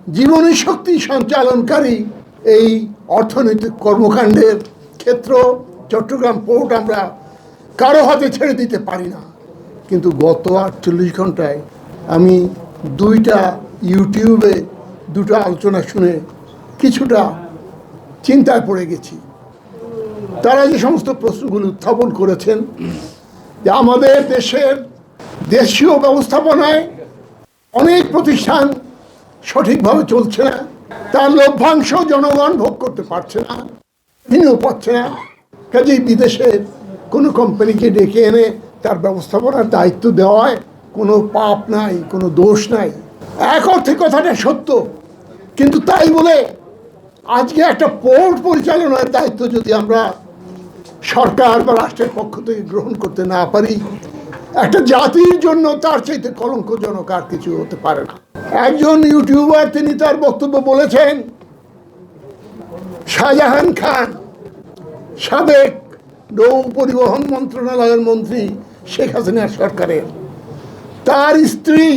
জীবনী শক্তি সঞ্চালনকারী এই অর্থনৈতিক কর্মকাণ্ডের ক্ষেত্র চট্টগ্রাম পোর্ট আমরা কারো হাতে ছেড়ে দিতে পারি না। কিন্তু গত 48 ঘন্টায় আমি ইউটিউবে দুটো আলোচনা শুনে কিছুটা চিন্তায় পড়ে গেছি। তারা যে সমস্ত প্রশ্নগুলো উত্থাপন করেছেন যে আমাদের দেশীয় ব্যবস্থাপনায় অনেক প্রতিষ্ঠান সঠিকভাবে চলছে না, তার লভ্যাংশ জনগণ ভোগ করতে পারছে না, তিনিও পাচ্ছে না, কাজেই বিদেশের কোনো কোম্পানিকে ডেকে এনে তার ব্যবস্থাপনার দায়িত্ব দেওয়ায় কোনো পাপ নাই, কোনো দোষ নাই। এক অর্থে কথাটা সত্য, কিন্তু তাই বলে আজকে একটা পোর্ট পরিচালনার দায়িত্ব যদি আমরা সরকার বা রাষ্ট্রের পক্ষ থেকে গ্রহণ করতে না পারি, একটা জাতির জন্য তার চাইতে কলঙ্কজনক আর কিছু হতে পারে না। একজন ইউটিউবার তিনি তার বক্তব্য বলেছেন, শাহজাহান খান সাবেক নৌ পরিবহন মন্ত্রণালয়ের মন্ত্রী শেখ হাসিনার সরকারের, তার স্ত্রী,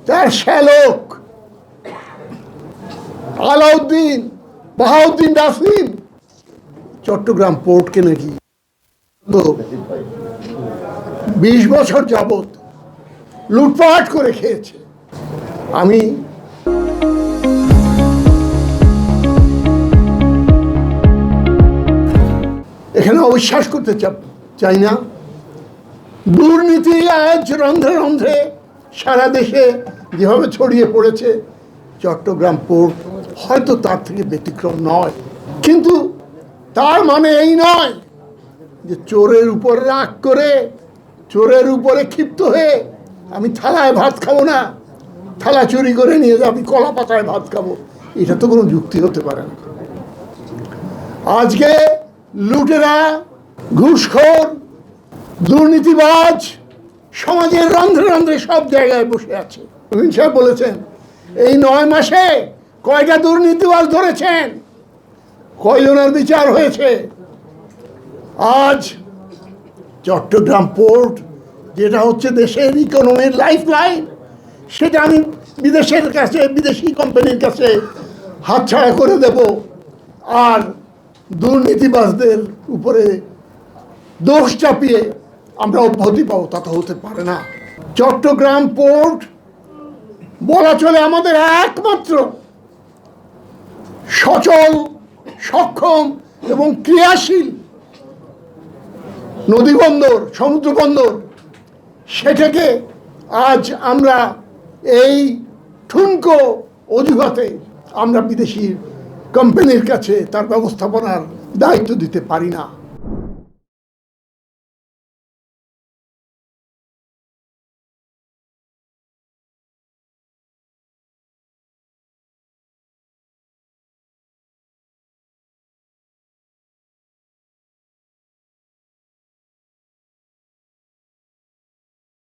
তার শ্যালক আলাউদ্দিন বাহাউদ্দিন নাসিম চট্টগ্রাম পোর্টকে নাকি 20 বছর যাবৎ লুটপাট করে খেয়েছে। আমি এখানে অবিশ্বাস করতে চাই না। দুর্নীতি আজ রন্ধ্রে রন্ধ্রে সারা দেশে যেভাবে ছড়িয়ে পড়েছে, চট্টগ্রাম পোর্ট হয়তো তার থেকে ব্যতিক্রম নয়। কিন্তু তার মানে এই নয় যে চোরের উপর রাগ করে, চোরের উপরে ক্ষিপ্ত হয়ে আমি থালায় ভাত খাবো না, থালা চুরি করে নিয়ে আমি কলা পাতায় ভাত খাবো, এটা তো কোনো যুক্তি হতে পারে না। আজকে লুটেরা, ঘুষখোর, দুর্নীতিবাজ সমাজের রন্ধ্রে রন্ধ্রে সব জায়গায় বসে আছে। রবীন সাহেব বলেছেন, এই 9 মাসে কয়টা দুর্নীতিবাজ ধরেছেন, কয়জনের বিচার হয়েছে। আজ চট্টগ্রাম পোর্ট যেটা হচ্ছে দেশের ইকোনমির লাইফ লাইন, সেটা আমি বিদেশের কাছে, বিদেশি কোম্পানির কাছে হাতছাড়া করে দেব আর দুর্নীতিবাজদের উপরে দোষ চাপিয়ে আমরা অব্যাহতি পাবো, তা তো হতে পারে না। চট্টগ্রাম পোর্ট বলা চলে আমাদের একমাত্র সচল, সক্ষম এবং ক্রিয়াশীল নদী বন্দর, সমুদ্র বন্দর। সেটাকে আজ আমরা এই ঠুনকো অজুহাতে আমরা বিদেশি কোম্পানির কাছে তার ব্যবস্থাপনার দায়িত্ব দিতে পারি না।